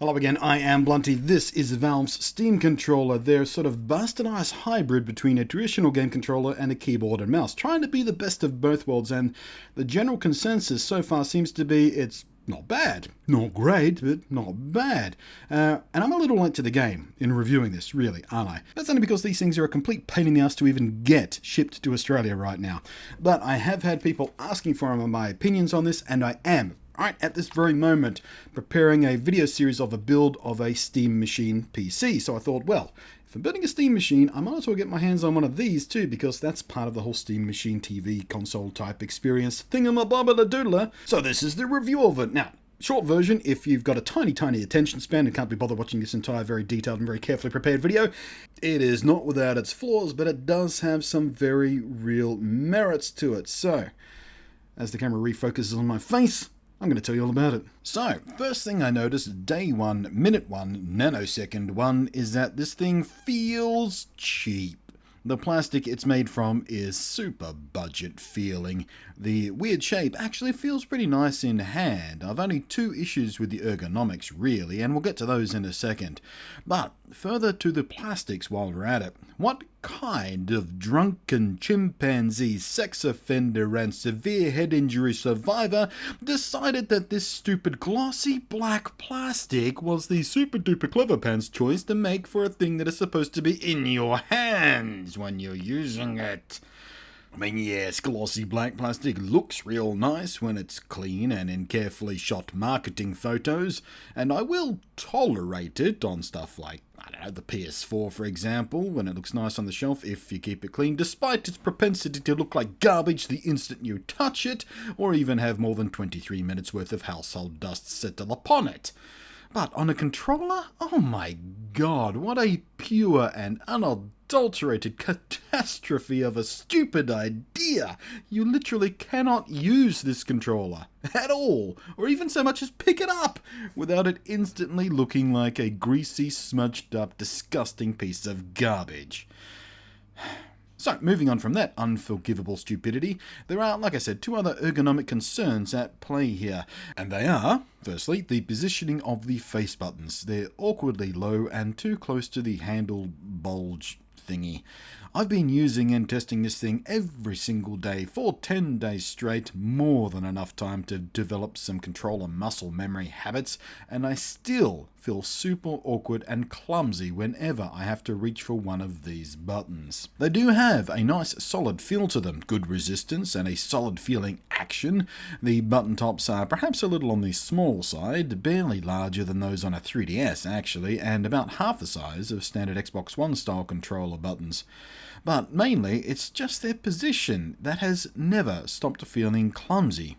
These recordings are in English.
Hello again, I am Blunty. This is Valve's Steam controller, their sort of bastardized hybrid between a traditional game controller and a keyboard and mouse, trying to be the best of both worlds, and the general consensus so far seems to be it's not bad. Not great, but not bad. And I'm a little late to the game in reviewing this, really, aren't I? That's only because these things are a complete pain in the ass to even get shipped to Australia right now. But I have had people asking for my opinions on this, and I am right at this very moment preparing a video series of a build of a Steam Machine PC. So I thought, well, if I'm building a Steam Machine, I might as well get my hands on one of these too, because that's part of the whole Steam Machine TV console type experience thingamabobbada-doodler. So this is the review of it. Now, short version, if you've got a tiny attention span and can't be bothered watching this entire very detailed and very carefully prepared video, it is not without its flaws, but it does have some very real merits to it. So, as the camera refocuses on my face, I'm going to tell you all about it. So, first thing I noticed, day one, minute one, nanosecond one, is that this thing feels cheap. The plastic it's made from is super budget feeling. The weird shape actually feels pretty nice in hand. I've only two issues with the ergonomics really, and we'll get to those in a second. But further to the plastics while we're at it, what kind of drunken chimpanzee, sex offender and severe head injury survivor decided that this stupid glossy black plastic was the super duper clever pants choice to make for a thing that is supposed to be in your hands when you're using it? I mean, yes, glossy black plastic looks real nice when it's clean and in carefully shot marketing photos, and I will tolerate it on stuff like, I don't know, the PS4 for example, when it looks nice on the shelf if you keep it clean, despite its propensity to look like garbage the instant you touch it, or even have more than 23 minutes worth of household dust settle upon it. But on a controller? Oh my god, what a pure and unadulterated catastrophe of a stupid idea! You literally cannot use this controller at all, or even so much as pick it up, without it instantly looking like a greasy, smudged up, disgusting piece of garbage. So, moving on from that unforgivable stupidity, there are, like I said, two other ergonomic concerns at play here. And they are, firstly, the positioning of the face buttons. They're awkwardly low and too close to the handle bulge thingy. I've been using and testing this thing every single day for 10 days straight, more than enough time to develop some controller muscle memory habits, and I still feel super awkward and clumsy whenever I have to reach for one of these buttons. They do have a nice solid feel to them, good resistance and a solid feeling action. The button tops are perhaps a little on the small side, barely larger than those on a 3DS actually, and about half the size of standard Xbox One style controller buttons. But mainly, it's just their position that has never stopped feeling clumsy.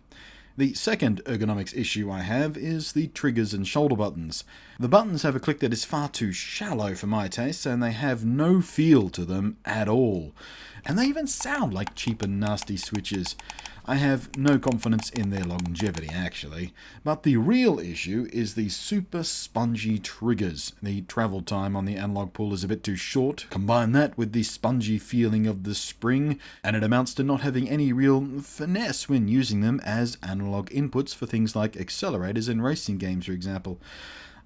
The second ergonomics issue I have is the triggers and shoulder buttons. The buttons have a click that is far too shallow for my taste, and they have no feel to them at all. And they even sound like cheap and nasty switches. I have no confidence in their longevity actually, but the real issue is the super spongy triggers. The travel time on the analog pull is a bit too short. Combine that with the spongy feeling of the spring, and it amounts to not having any real finesse when using them as analog inputs for things like accelerators in racing games, for example.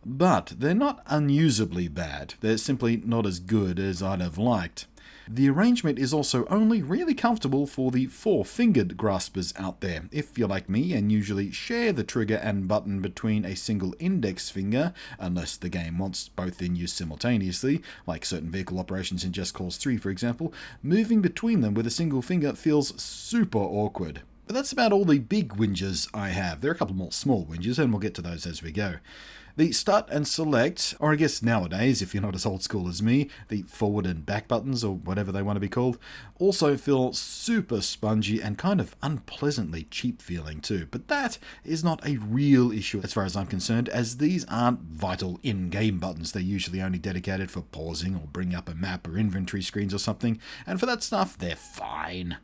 But they're not unusably bad, they're simply not as good as I'd have liked. The arrangement is also only really comfortable for the four-fingered graspers out there. If you're like me and usually share the trigger and button between a single index finger, unless the game wants both in use simultaneously, like certain vehicle operations in Just Cause 3 for example, moving between them with a single finger feels super awkward. But that's about all the big whinges I have. There are a couple more small whinges, and we'll get to those as we go. The start and select, or I guess nowadays, if you're not as old school as me, the forward and back buttons, or whatever they want to be called, also feel super spongy and kind of unpleasantly cheap feeling too. But that is not a real issue as far as I'm concerned, as these aren't vital in-game buttons. They're usually only dedicated for pausing or bringing up a map or inventory screens or something, and for that stuff, they're fine.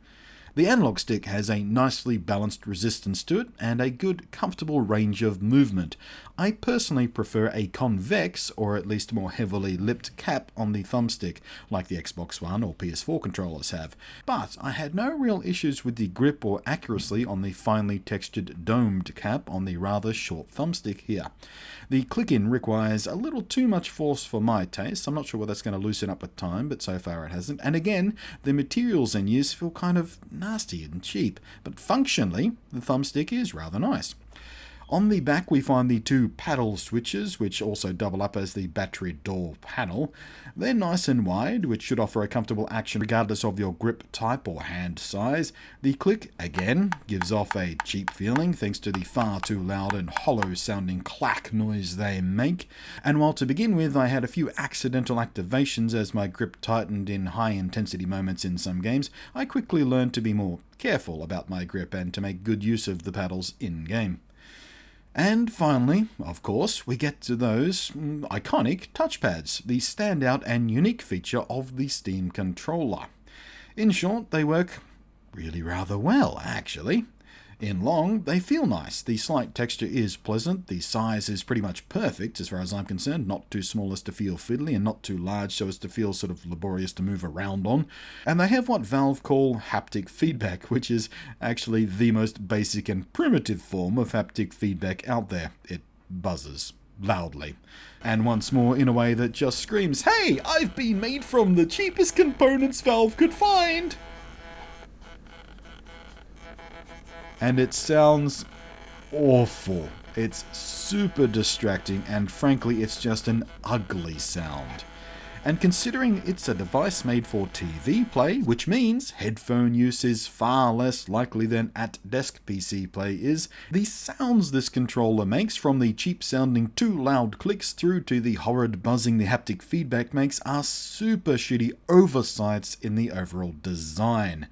The analog stick has a nicely balanced resistance to it and a good, comfortable range of movement. I personally prefer a convex, or at least more heavily lipped cap on the thumbstick, like the Xbox One or PS4 controllers have. But I had no real issues with the grip or accuracy on the finely textured domed cap on the rather short thumbstick here. The click-in requires a little too much force for my taste. I'm not sure whether that's going to loosen up with time, but so far it hasn't. And again, the materials in use feel kind of nasty and cheap, but functionally, the thumbstick is rather nice. On the back we find the two paddle switches, which also double up as the battery door panel. They're nice and wide, which should offer a comfortable action regardless of your grip type or hand size. The click, again, gives off a cheap feeling thanks to the far too loud and hollow sounding clack noise they make. And while to begin with I had a few accidental activations as my grip tightened in high intensity moments in some games, I quickly learned to be more careful about my grip and to make good use of the paddles in game. And finally, of course, we get to those iconic touchpads, the standout and unique feature of the Steam controller. In short, they work really rather well, actually. In long, they feel nice. The slight texture is pleasant. The size is pretty much perfect as far as I'm concerned. Not too small as to feel fiddly and not too large so as to feel sort of laborious to move around on. And they have what Valve call haptic feedback, which is actually the most basic and primitive form of haptic feedback out there. It buzzes loudly. And once more in a way that just screams, "Hey, I've been made from the cheapest components Valve could find!" And it sounds awful. It's super distracting, and frankly, it's just an ugly sound. And considering it's a device made for TV play, which means headphone use is far less likely than at-desk PC play is, the sounds this controller makes, from the cheap-sounding too loud clicks through to the horrid buzzing the haptic feedback makes, are super shitty oversights in the overall design.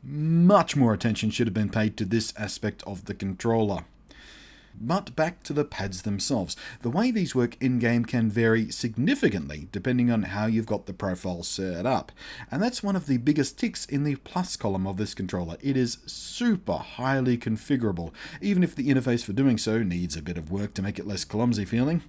Much more attention should have been paid to this aspect of the controller. But back to the pads themselves. The way these work in-game can vary significantly depending on how you've got the profile set up. And that's one of the biggest ticks in the plus column of this controller. It is super highly configurable, even if the interface for doing so needs a bit of work to make it less clumsy feeling.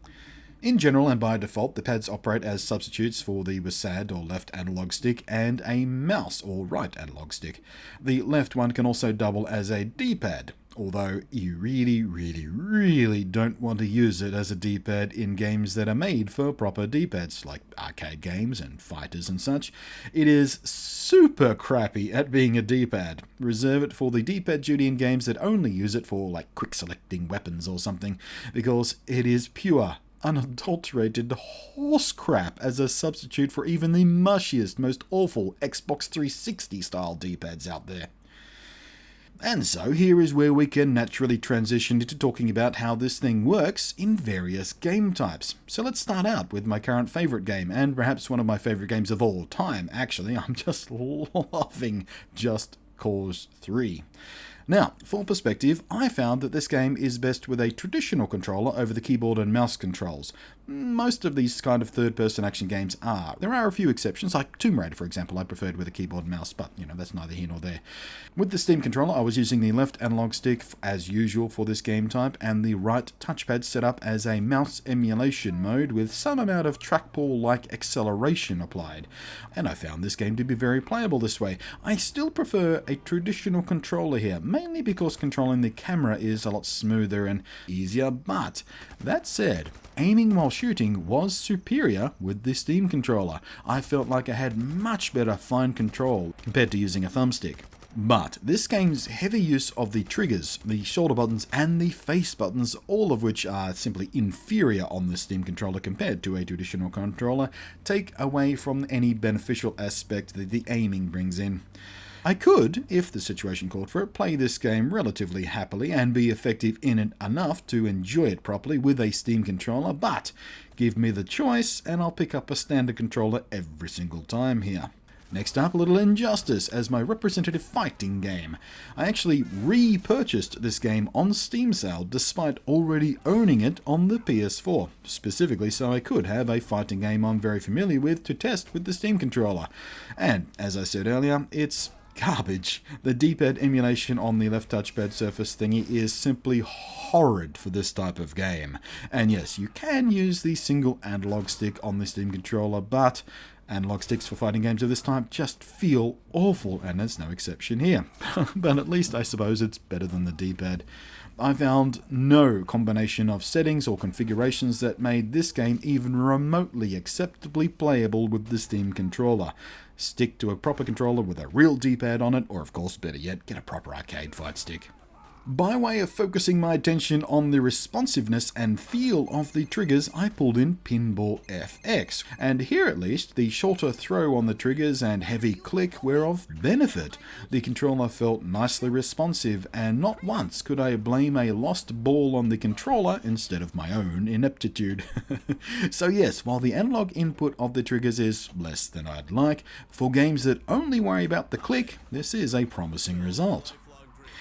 In general and by default, the pads operate as substitutes for the WASD or left analog stick and a mouse or right analog stick. The left one can also double as a D-pad, although you really don't want to use it as a D-pad in games that are made for proper D-pads, like arcade games and fighters and such. It is super crappy at being a D-pad. Reserve it for the D-pad duty in games that only use it for like quick selecting weapons or something, because it is pure, unadulterated horse crap as a substitute for even the mushiest, most awful Xbox 360 style D-pads out there. And so here is where we can naturally transition into talking about how this thing works in various game types. So let's start out with my current favourite game, and perhaps one of my favourite games of all time, actually. I'm just loving Just Cause 3. Now, for perspective, I found that this game is best with a traditional controller over the keyboard and mouse controls. Most of these kind of third-person action games are. There are a few exceptions, like Tomb Raider, for example, I preferred with a keyboard and mouse, but, that's neither here nor there. With the Steam controller, I was using the left analog stick as usual for this game type, and the right touchpad set up as a mouse emulation mode with some amount of trackball-like acceleration applied. And I found this game to be very playable this way. I still prefer a traditional controller here, mainly because controlling the camera is a lot smoother and easier, but that said, aiming while shooting was superior with the Steam controller. I felt like I had much better fine control compared to using a thumbstick. But this game's heavy use of the triggers, the shoulder buttons and the face buttons, all of which are simply inferior on the Steam controller compared to a traditional controller, take away from any beneficial aspect that the aiming brings in. I could, if the situation called for it, play this game relatively happily and be effective in it enough to enjoy it properly with a Steam controller, but give me the choice and I'll pick up a standard controller every single time here. Next up, a little Injustice as my representative fighting game. I actually repurchased this game on Steam sale despite already owning it on the PS4, specifically so I could have a fighting game I'm very familiar with to test with the Steam controller. And, as I said earlier, it's garbage. The D-pad emulation on the left touchpad surface thingy is simply horrid for this type of game. And yes, you can use the single analog stick on the Steam controller, but analog sticks for fighting games of this type just feel awful, and there's no exception here. But at least I suppose it's better than the D-pad. I found no combination of settings or configurations that made this game even remotely acceptably playable with the Steam controller. Stick to a proper controller with a real D-pad on it, or of course better yet, get a proper arcade fight stick. By way of focusing my attention on the responsiveness and feel of the triggers, I pulled in Pinball Fx, and here at least the shorter throw on the triggers and heavy click were of benefit. The controller felt nicely responsive, and not once could I blame a lost ball on the controller instead of my own ineptitude. So yes, while the analog input of the triggers is less than I'd like, for games that only worry about the click, this is a promising result.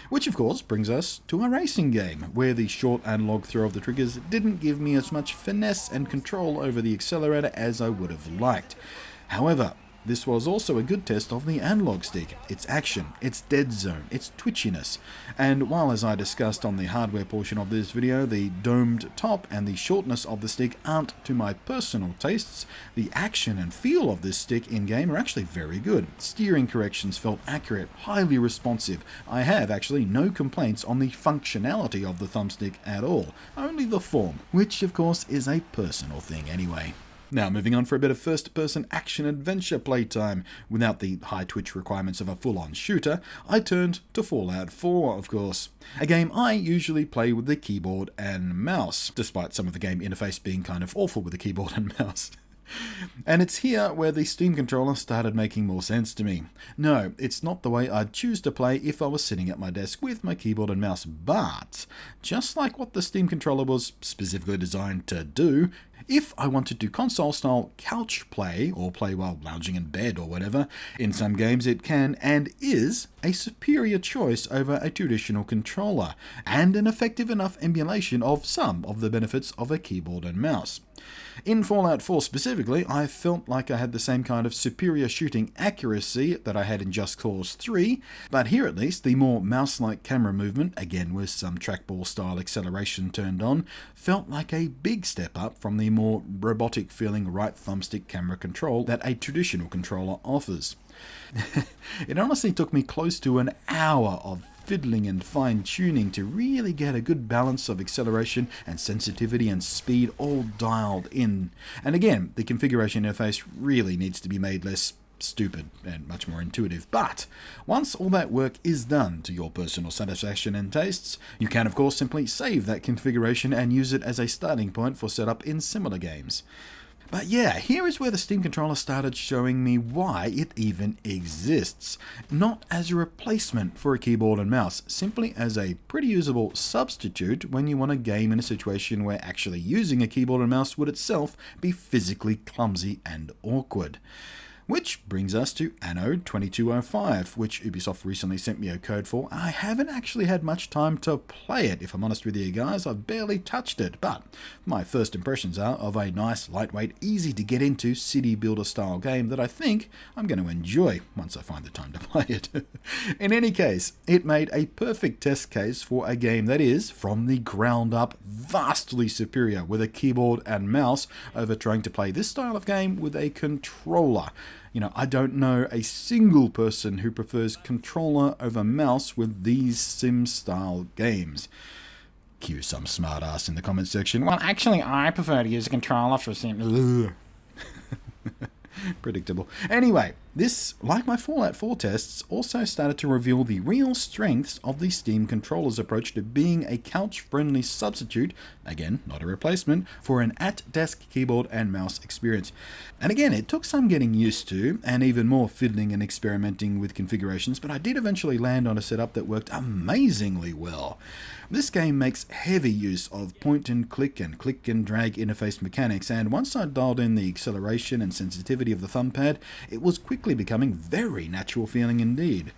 Which of course brings us to a racing game, where the short analog throw of the triggers didn't give me as much finesse and control over the accelerator as I would have liked. However, this was also a good test of the analog stick, its action, its dead zone, its twitchiness. And while, as I discussed on the hardware portion of this video, the domed top and the shortness of the stick aren't to my personal tastes, the action and feel of this stick in-game are actually very good. Steering corrections felt accurate, highly responsive. I have actually no complaints on the functionality of the thumbstick at all, only the form, which of course is a personal thing anyway. Now, moving on for a bit of first-person action-adventure playtime. Without the high twitch requirements of a full-on shooter, I turned to Fallout 4, of course. A game I usually play with the keyboard and mouse, despite some of the game interface being kind of awful with the keyboard and mouse. And it's here where the Steam controller started making more sense to me. No, it's not the way I'd choose to play if I was sitting at my desk with my keyboard and mouse, but just like what the Steam controller was specifically designed to do, if I wanted to console-style couch play, or play while lounging in bed or whatever, in some games it can and is a superior choice over a traditional controller, and an effective enough emulation of some of the benefits of a keyboard and mouse. In Fallout 4 specifically, I felt like I had the same kind of superior shooting accuracy that I had in Just Cause 3, but here at least the more mouse-like camera movement, again with some trackball-style acceleration turned on, felt like a big step up from the more robotic-feeling right thumbstick camera control that a traditional controller offers. It honestly took me close to an hour of fiddling and fine-tuning to really get a good balance of acceleration and sensitivity and speed all dialed in. And again, the configuration interface really needs to be made less stupid and much more intuitive. But once all that work is done to your personal satisfaction and tastes, you can of course simply save that configuration and use it as a starting point for setup in similar games. But yeah, here is where the Steam controller started showing me why it even exists. Not as a replacement for a keyboard and mouse, simply as a pretty usable substitute when you want to game in a situation where actually using a keyboard and mouse would itself be physically clumsy and awkward. Which brings us to Anno 2205, which Ubisoft recently sent me a code for. I haven't actually had much time to play it, if I'm honest with you guys. I've barely touched it, but my first impressions are of a nice, lightweight, easy to get into city builder style game that I think I'm going to enjoy once I find the time to play it. In any case, it made a perfect test case for a game that is, from the ground up, vastly superior with a keyboard and mouse over trying to play this style of game with a controller. You know, I don't know a single person who prefers controller over mouse with these sim-style games. Cue some smartass in the comments section. Well, actually, I prefer to use a controller for sim. Predictable. Anyway, this, like my Fallout 4 tests, also started to reveal the real strengths of the Steam controller's approach to being a couch-friendly substitute, again, not a replacement, for an at-desk keyboard and mouse experience. And again, it took some getting used to, and even more fiddling and experimenting with configurations, but I did eventually land on a setup that worked amazingly well. This game makes heavy use of point and click and drag interface mechanics, and once I dialed in the acceleration and sensitivity of the thumb pad, it was quickly quickly becoming very natural feeling indeed.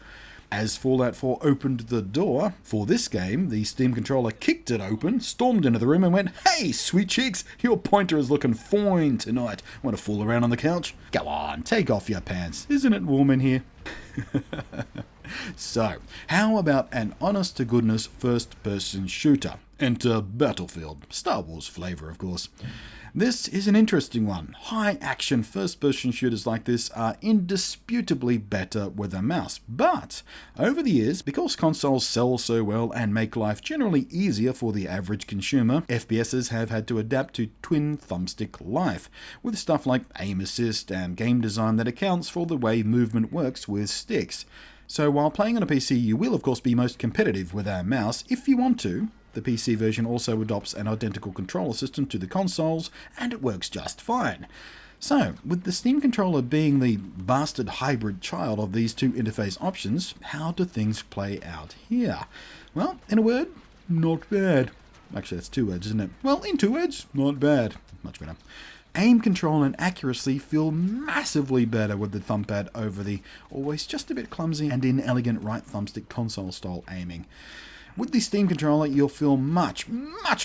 As Fallout 4 opened the door for this game, the Steam controller kicked it open, stormed into the room and went, "Hey, sweet cheeks, your pointer is looking fine tonight. Want to fool around on the couch? Go on, take off your pants. Isn't it warm in here?" So, how about an honest-to-goodness first-person shooter? Enter Battlefield. Star Wars flavor, of course. This is an interesting one. High-action first-person shooters like this are indisputably better with a mouse. But, over the years, because consoles sell so well and make life generally easier for the average consumer, FPSs have had to adapt to twin thumbstick life, with stuff like aim assist and game design that accounts for the way movement works with sticks. So while playing on a PC, you will of course be most competitive with a mouse if you want to. The PC version also adopts an identical controller system to the consoles, and it works just fine. So, with the Steam controller being the bastard hybrid child of these two interface options, how do things play out here? Well, in a word, not bad. Actually, that's 2 words, isn't it? Well, in 2 words, not bad. Much better. Aim control and accuracy feel massively better with the thumbpad over the always just a bit clumsy and inelegant right thumbstick console-style aiming. With the Steam controller, you'll feel much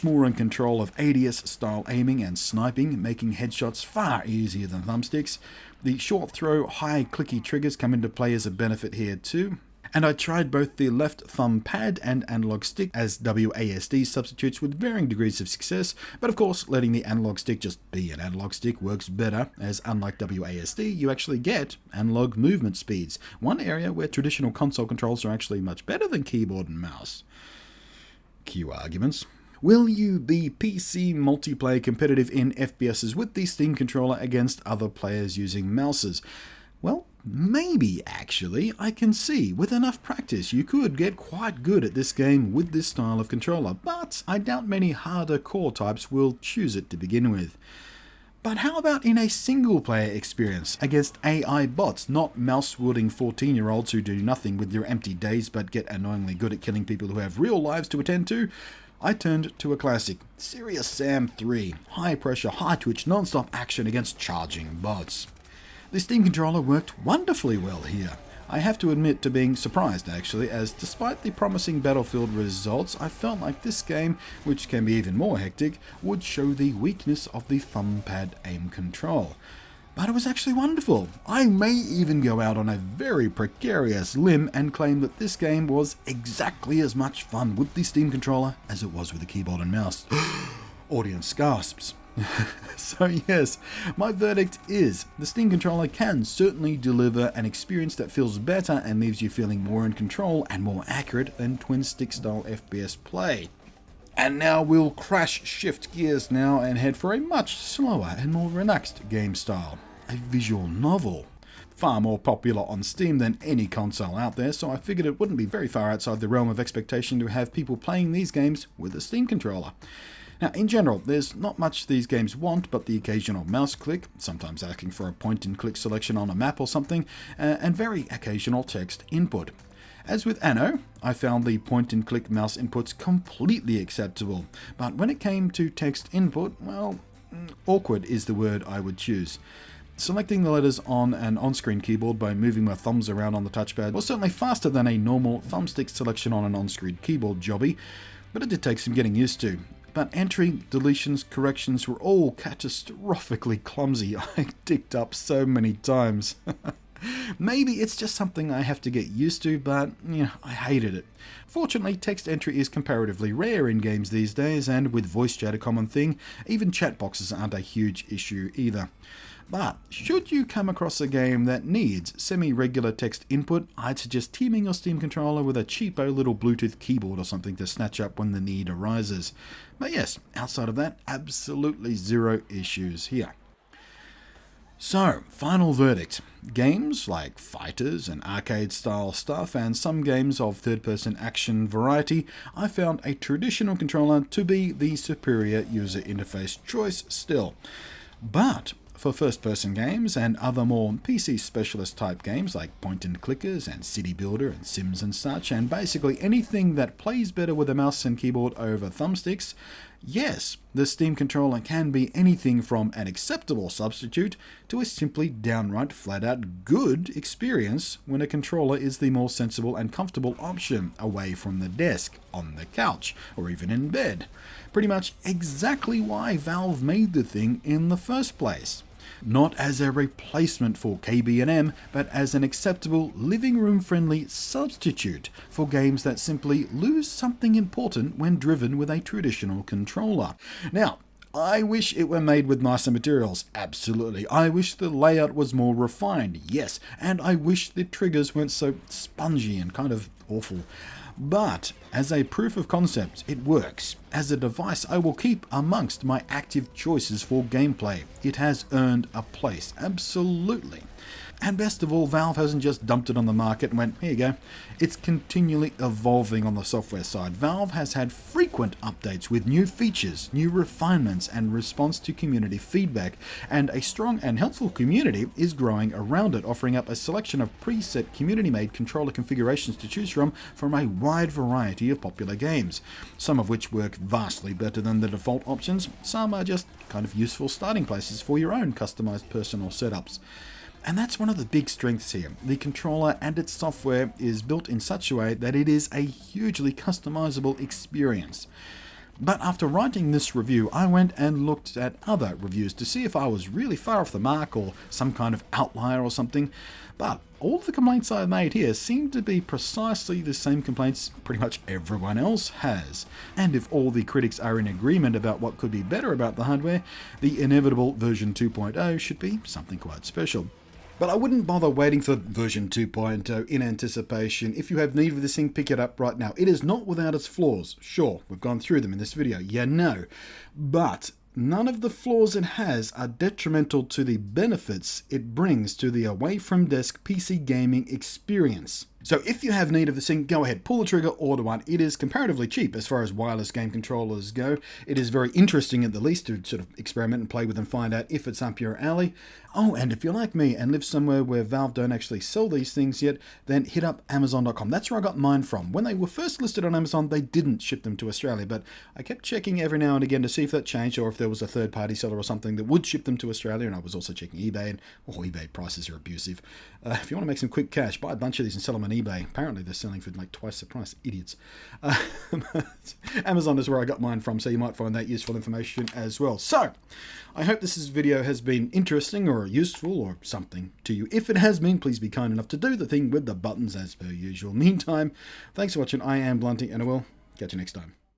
more in control of ADS-style aiming and sniping, making headshots far easier than thumbsticks. The short throw, high clicky triggers come into play as a benefit here too. And I tried both the left thumb pad and analog stick as WASD substitutes with varying degrees of success, but of course letting the analog stick just be an analog stick works better, as unlike WASD, you actually get analog movement speeds, one area where traditional console controls are actually much better than keyboard and mouse. Cue arguments. Will you be PC multiplayer competitive in FPSs with the Steam controller against other players using mouses? Well, maybe actually. I can see with enough practice you could get quite good at this game with this style of controller, but I doubt many harder core types will choose it to begin with. But how about in a single-player experience against AI bots, not mouse-wielding 14-year-olds who do nothing with their empty days but get annoyingly good at killing people who have real lives to attend to? I turned to a classic, Serious Sam 3, high-pressure, high-twitch, non-stop action against charging bots. The Steam controller worked wonderfully well here. I have to admit to being surprised actually, as despite the promising Battlefield results, I felt like this game, which can be even more hectic, would show the weakness of the thumbpad aim control. But it was actually wonderful. I may even go out on a very precarious limb and claim that this game was exactly as much fun with the Steam controller as it was with the keyboard and mouse. Audience gasps. So yes, my verdict is the Steam controller can certainly deliver an experience that feels better and leaves you feeling more in control and more accurate than twin stick style FPS play. And now we'll crash shift gears now and head for a much slower and more relaxed game style. A visual novel. Far more popular on Steam than any console out there, so I figured it wouldn't be very far outside the realm of expectation to have people playing these games with a Steam controller. Now, in general, there's not much these games want but the occasional mouse click, sometimes asking for a point-and-click selection on a map or something, and very occasional text input. As with Anno, I found the point-and-click mouse inputs completely acceptable, but when it came to text input, well, awkward is the word I would choose. Selecting the letters on an on-screen keyboard by moving my thumbs around on the touchpad was certainly faster than a normal thumbstick selection on an on-screen keyboard jobby, but it did take some getting used to. But entry, deletions, corrections were all catastrophically clumsy. I dicked up so many times. Maybe it's just something I have to get used to, but I hated it. Fortunately, text entry is comparatively rare in games these days, and with voice chat a common thing, even chat boxes aren't a huge issue either. But should you come across a game that needs semi-regular text input, I'd suggest teaming your Steam controller with a cheapo little Bluetooth keyboard or something to snatch up when the need arises. But yes, outside of that, absolutely zero issues here. So, final verdict. Games like fighters and arcade-style stuff, and some games of third-person action variety, I found a traditional controller to be the superior user interface choice still. But for first-person games and other more PC specialist type games like point-and-clickers and City Builder and Sims and such, and basically anything that plays better with a mouse and keyboard over thumbsticks, Yes, the Steam controller can be anything from an acceptable substitute to a simply downright flat-out good experience when a controller is the more sensible and comfortable option away from the desk, on the couch, or even in bed. Pretty much exactly why Valve made the thing in the first place. Not as a replacement for KB&M, but as an acceptable living room friendly substitute for games that simply lose something important when driven with a traditional controller. Now, I wish it were made with nicer materials, absolutely. I wish the layout was more refined, yes, and I wish the triggers weren't so spongy and kind of awful. But as a proof of concept, it works. As a device, I will keep amongst my active choices for gameplay. It has earned a place, absolutely. And best of all, Valve hasn't just dumped it on the market and went, here you go. It's continually evolving on the software side. Valve has had frequent updates with new features, new refinements, and response to community feedback. And a strong and helpful community is growing around it, offering up a selection of preset community-made controller configurations to choose from a wide variety of popular games. Some of which work vastly better than the default options. Some are just kind of useful starting places for your own customized personal setups. And that's one of the big strengths here. The controller and its software is built in such a way that it is a hugely customizable experience. But after writing this review, I went and looked at other reviews to see if I was really far off the mark or some kind of outlier or something. But all the complaints I made here seem to be precisely the same complaints pretty much everyone else has. And if all the critics are in agreement about what could be better about the hardware, the inevitable version 2.0 should be something quite special. But I wouldn't bother waiting for version 2.0 in anticipation. If you have need of this thing, pick it up right now. It is not without its flaws. Sure, we've gone through them in this video. Yeah, no. But none of the flaws it has are detrimental to the benefits it brings to the away-from-desk PC gaming experience. So if you have need of this thing, go ahead, pull the trigger, order one. It is comparatively cheap as far as wireless game controllers go. It is very interesting at the least to sort of experiment and play with and find out if it's up your alley. Oh, and if you're like me and live somewhere where Valve don't actually sell these things yet, then hit up Amazon.com. That's where I got mine from. When they were first listed on Amazon, they didn't ship them to Australia, but I kept checking every now and again to see if that changed or if there was a third-party seller or something that would ship them to Australia, and I was also checking eBay, and eBay prices are abusive. If you want to make some quick cash, buy a bunch of these and sell them on eBay. Apparently they're selling for like twice the price. Idiots. Amazon is where I got mine from, so you might find that useful information as well. So, I hope this video has been interesting or useful or something to you. If it has been, please be kind enough to do the thing with the buttons as per usual. Meantime, thanks for watching. I am Blunty, and I will catch you next time.